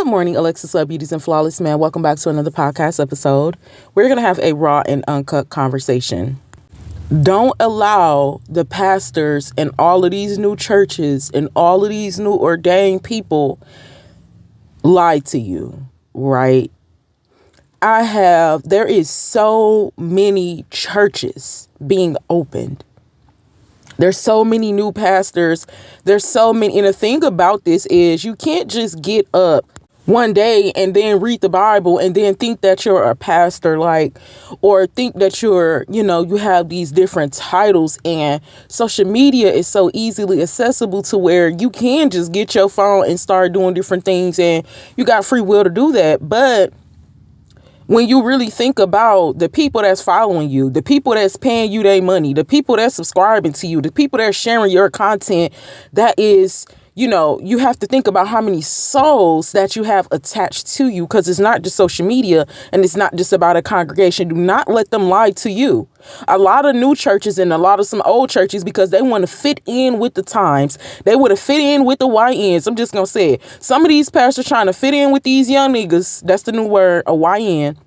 morning, Alexis Love Beauties and Flawless Man. Welcome back to another podcast episode. We're going to have a raw and uncut conversation. Don't allow the pastors and all of these new churches and all of these new ordained people lie to you, right? There is so many churches being opened. There's so many new pastors. There's so many. And the thing about this is you can't just get up one day and then read the Bible and then think that you're a pastor, or think that you have these different titles. And social media is so easily accessible to where you can just get your phone and start doing different things, and you got free will to do that. But when you really think about the people that's following you, the people that's paying you their money, the people that's subscribing to you, the people that's sharing your content, that is, you have to think about how many souls that you have attached to you, because it's not just social media and it's not just about a congregation. Do not let them lie to you. A lot of new churches and a lot of some old churches, because they want to fit in with the times. They would have fit in with the YNs. I'm just going to say it. Some of these pastors trying to fit in with these young niggas. That's the new word, a YN.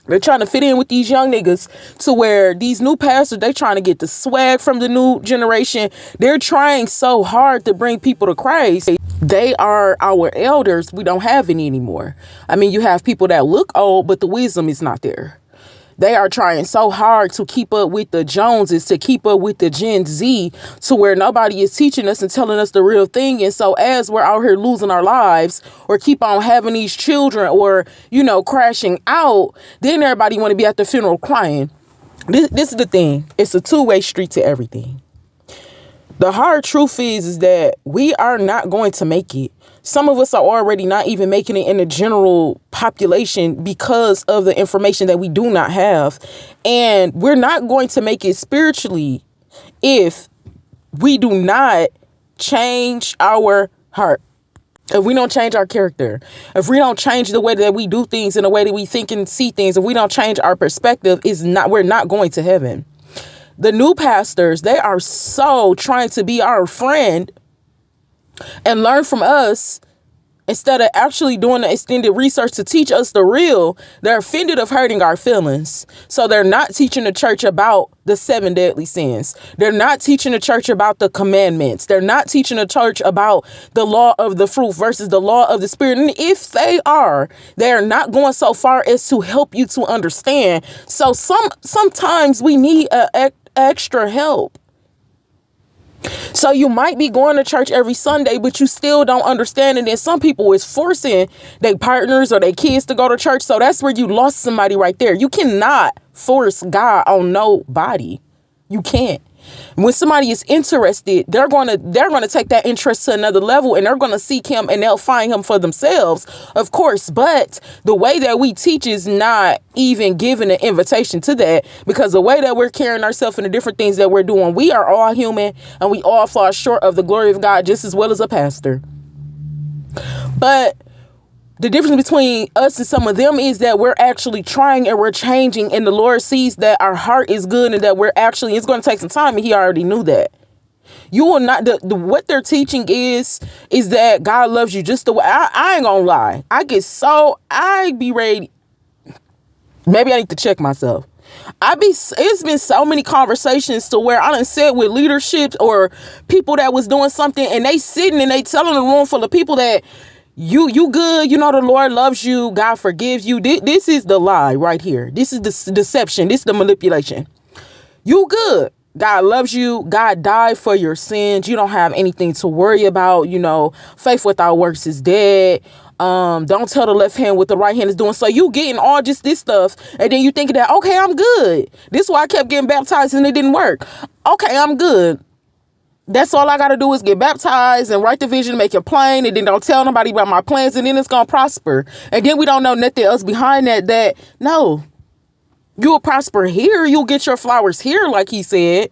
They're trying to fit in with these young niggas to where these new pastors, they're trying to get the swag from the new generation. They're trying so hard to bring people to Christ. They are our elders. We don't have any anymore. I mean, you have people that look old, but the wisdom is not there. They are trying so hard to keep up with the Joneses, to keep up with the Gen Z, to where nobody is teaching us and telling us the real thing. And so as we're out here losing our lives or keep on having these children or, crashing out, then everybody want to be at the funeral crying. This is the thing. It's a two-way street to everything. The hard truth is that we are not going to make it. Some of us are already not even making it in the general population because of the information that we do not have. And we're not going to make it spiritually if we do not change our heart. If we don't change our character, if we don't change the way that we do things and the way that we think and see things, if we don't change our perspective, we're not going to heaven. The new pastors, they are so trying to be our friend and learn from us instead of actually doing the extended research to teach us the real. They're offended of hurting our feelings. So they're not teaching the church about the 7 deadly sins. They're not teaching the church about the commandments. They're not teaching the church about the law of the fruit versus the law of the spirit. And if they are not going so far as to help you to understand. So sometimes we need extra help. So you might be going to church every Sunday, but you still don't understand. And then some people is forcing their partners or their kids to go to church. So that's where you lost somebody right there. You cannot force God on nobody. You can't. When somebody is interested, they're going to take that interest to another level, and they're going to seek him and they'll find him for themselves, of course. But the way that we teach is not even giving an invitation to that, because the way that we're carrying ourselves and the different things that we're doing, we are all human and we all fall short of the glory of God just as well as a pastor. But the difference between us and some of them is that we're actually trying and we're changing, and the Lord sees that our heart is good and that it's going to take some time, and he already knew that. You will not, what they're teaching is that God loves you just the way, I ain't gonna lie. I be ready. Maybe I need to check myself. It's been so many conversations to where I done sat with leadership or people that was doing something, and they sitting and they telling a room full of people that you good, the Lord loves you, God forgives you. This is the lie right here. This is the deception. This is the manipulation. You good. God loves you. God died for your sins. You don't have anything to worry about. Faith without works is dead. Don't tell the left hand what the right hand is doing. So you getting all just this stuff, and then you thinking that, okay, I'm good. This is why I kept getting baptized and it didn't work. Okay, I'm good. That's all I got to do is get baptized and write the vision, make it plain, and then don't tell nobody about my plans, and then it's going to prosper. And then we don't know nothing else behind that no, you'll prosper here. You'll get your flowers here, like he said.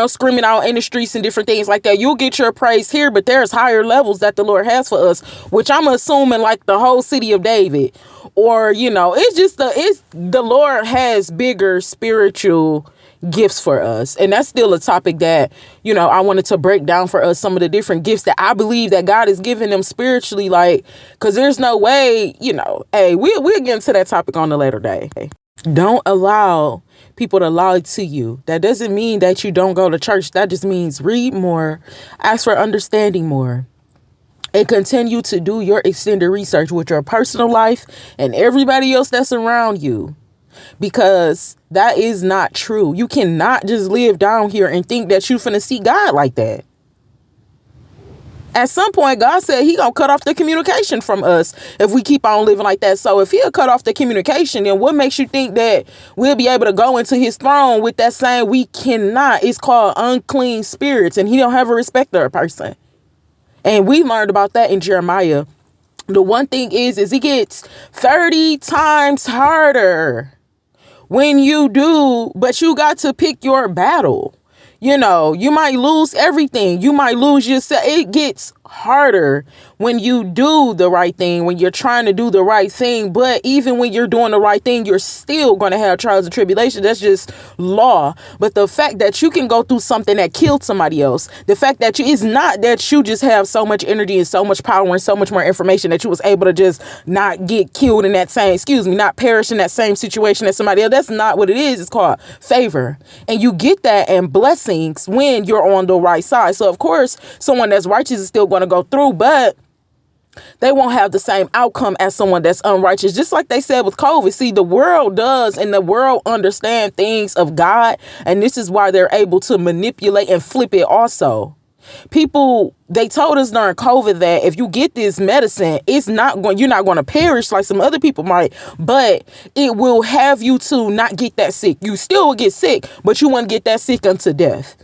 Screaming out in the streets and different things like that. You'll get your praise here, but there's higher levels that the Lord has for us, which I'm assuming like the whole city of David. Or, it's just the Lord has bigger spiritual gifts for us. And that's still a topic that, I wanted to break down for us, some of the different gifts that I believe that God is giving them spiritually, like, because there's no way, hey, we'll get into that topic on a later day. Don't allow people to lie to you. That doesn't mean that you don't go to church. That just means read more, ask for understanding more, and continue to do your extended research with your personal life and everybody else that's around you. Because that is not true. You cannot just live down here and think that you're finna see God like that. At some point, God said he gonna cut off the communication from us if we keep on living like that. So if he'll cut off the communication, then what makes you think that we'll be able to go into his throne with that saying? We cannot. It's called unclean spirits, and he don't have a respect of a person. And we learned about that in Jeremiah. The one thing is it gets 30 times harder when you do, but you got to pick your battle. You might lose everything. You might lose yourself. It gets harder when you do the right thing, when you're trying to do the right thing. But even when you're doing the right thing, you're still going to have trials and tribulations. That's just law. But the fact that you can go through something that killed somebody else, the fact that it's not that you just have so much energy and so much power and so much more information that you was able to just not get killed in that same, not perish in that same situation as somebody else. That's not what it is. It's called favor. And you get that and blessings when you're on the right side. So of course, someone that's righteous is still going to go through, but they won't have the same outcome as someone that's unrighteous. Just like they said with COVID. See, the world does, and the world understand things of God, and this is why they're able to manipulate and flip it also. People, they told us during COVID that if you get this medicine, you're not going to perish like some other people might, but it will have you to not get that sick. You still will get sick, but you won't get that sick unto death.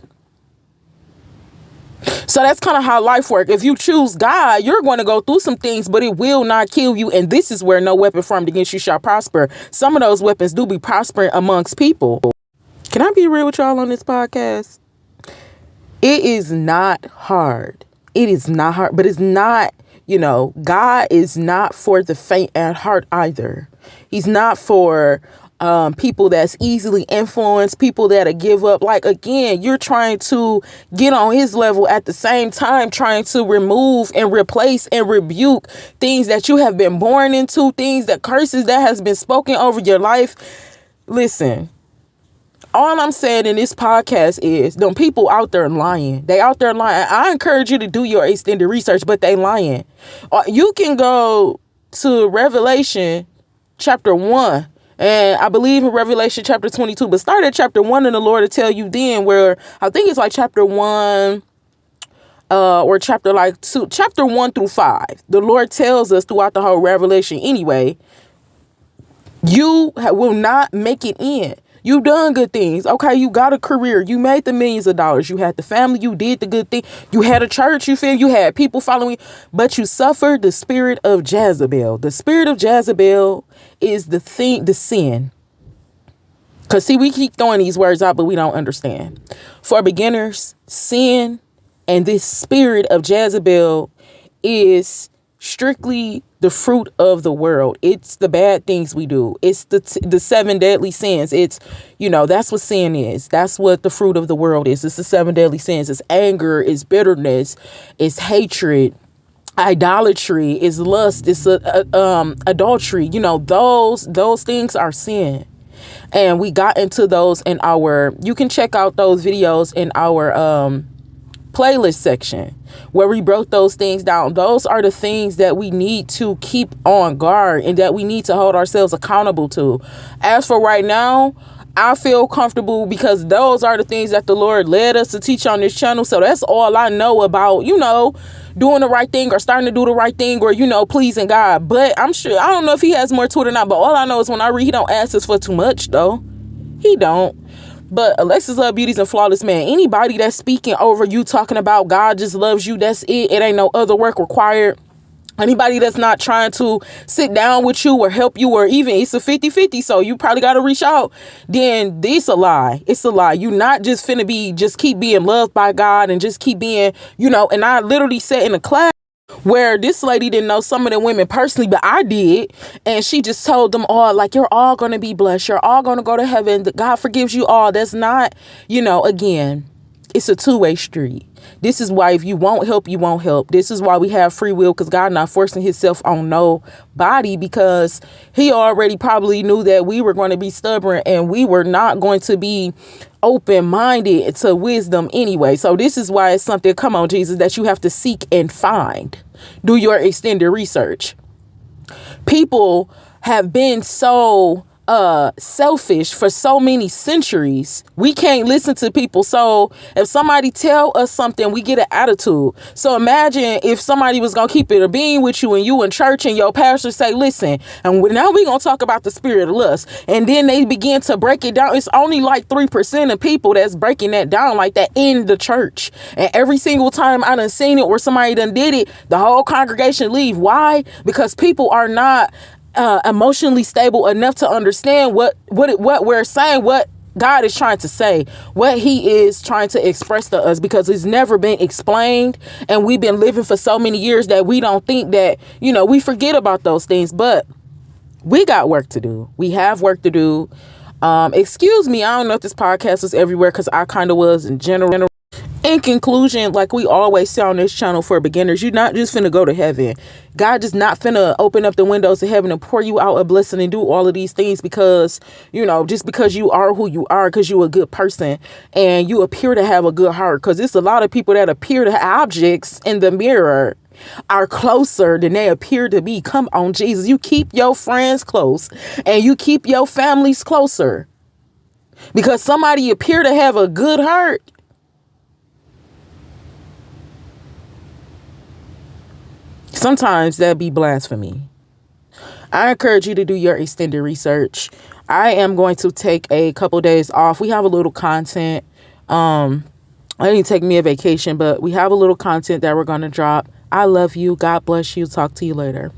So that's kind of how life works. If you choose God, you're going to go through some things, but it will not kill you. And this is where no weapon formed against you shall prosper. Some of those weapons do be prospering amongst people. Can I be real with y'all on this podcast? It is not hard. It is not hard, but it's not, God is not for the faint at heart either. He's not for people that's easily influenced, people that'll give up. Like, again, you're trying to get on his level at the same time, trying to remove and replace and rebuke things that you have been born into, curses that has been spoken over your life. Listen, all I'm saying in this podcast is them people out there lying. They out there lying. I encourage you to do your extended research, but they lying. You can go to Revelation chapter 1. And I believe in Revelation chapter 22, but start at chapter 1 and the Lord will tell you then, where I think it's like chapter 1 or chapter 2, chapter 1 through 5. The Lord tells us throughout the whole Revelation anyway, you will not make it in. You done good things. Okay, you got a career. You made the millions of dollars. You had the family. You did the good thing. You had a church. You had people following. But you suffered the spirit of Jezebel. The spirit of Jezebel is the sin. Because see, we keep throwing these words out, but we don't understand. For beginners, sin and this spirit of Jezebel is strictly the fruit of the world. It's the bad things we do. It's the 7 deadly sins. It's, that's what sin is. That's what the fruit of the world is. It's the 7 deadly sins. It's anger, it's bitterness, it's hatred, idolatry, it's lust, it's adultery. Those things are sin. And we got into those in you can check out those videos in our playlist section where we broke those things down. Those are the things that we need to keep on guard and that we need to hold ourselves accountable to. As for right now, I feel comfortable because those are the things that the Lord led us to teach on this channel. So that's all I know about, doing the right thing or starting to do the right thing or, pleasing God. But I'm sure, I don't know if he has more to it or not, but all I know is when I read, he don't ask us for too much though. He don't. But Alexis Love Beauty's and Flawless Man. Anybody that's speaking over you, talking about God just loves you, that's it. It ain't no other work required. Anybody that's not trying to sit down with you or help you, or even it's a 50-50, so you probably got to reach out, then this a lie. It's a lie. You not just finna just keep being loved by God and just keep being, and I literally said in a class, where this lady didn't know some of the women personally, but I did. And she just told them all, like, you're all going to be blessed. You're all going to go to heaven. God forgives you all. That's not, again, it's a two-way street. This is why if you won't help, you won't help. This is why we have free will, because God not forcing himself on nobody, because he already probably knew that we were going to be stubborn and we were not going to be open-minded to wisdom anyway. So this is why it's something, come on, Jesus, that you have to seek and find. Do your extended research. People have been so selfish for so many centuries. We can't listen to people. So if somebody tell us something, we get an attitude. So imagine if somebody was gonna keep it a being with you and you in church and your pastor say, listen, and now we're gonna talk about the spirit of lust, and then they begin to break it down. It's only like 3% of people that's breaking that down like that in the church. And every single time I done seen it where somebody done did it, the whole congregation leave. Why? Because people are not emotionally stable enough to understand what we're saying, what God is trying to say, what he is trying to express to us, because it's never been explained. And we've been living for so many years that we don't think that, we forget about those things. But we got work to do. We have work to do. Excuse me, I don't know if this podcast was everywhere, because I kind of was in general. In conclusion, like we always say on this channel for beginners, you're not just finna go to heaven. God is not finna open up the windows of heaven and pour you out a blessing and do all of these things because, just because you are who you are, because you're a good person and you appear to have a good heart. Because it's a lot of people that appear to have objects in the mirror are closer than they appear to be. Come on, Jesus. You keep your friends close and you keep your families closer, because somebody appear to have a good heart. Sometimes that'd be blasphemy. I encourage you to do your extended research. I am going to take a couple days off. We have a little content. I didn't take me a vacation, but we have a little content that we're going to drop. I love you. God bless you. Talk to you later.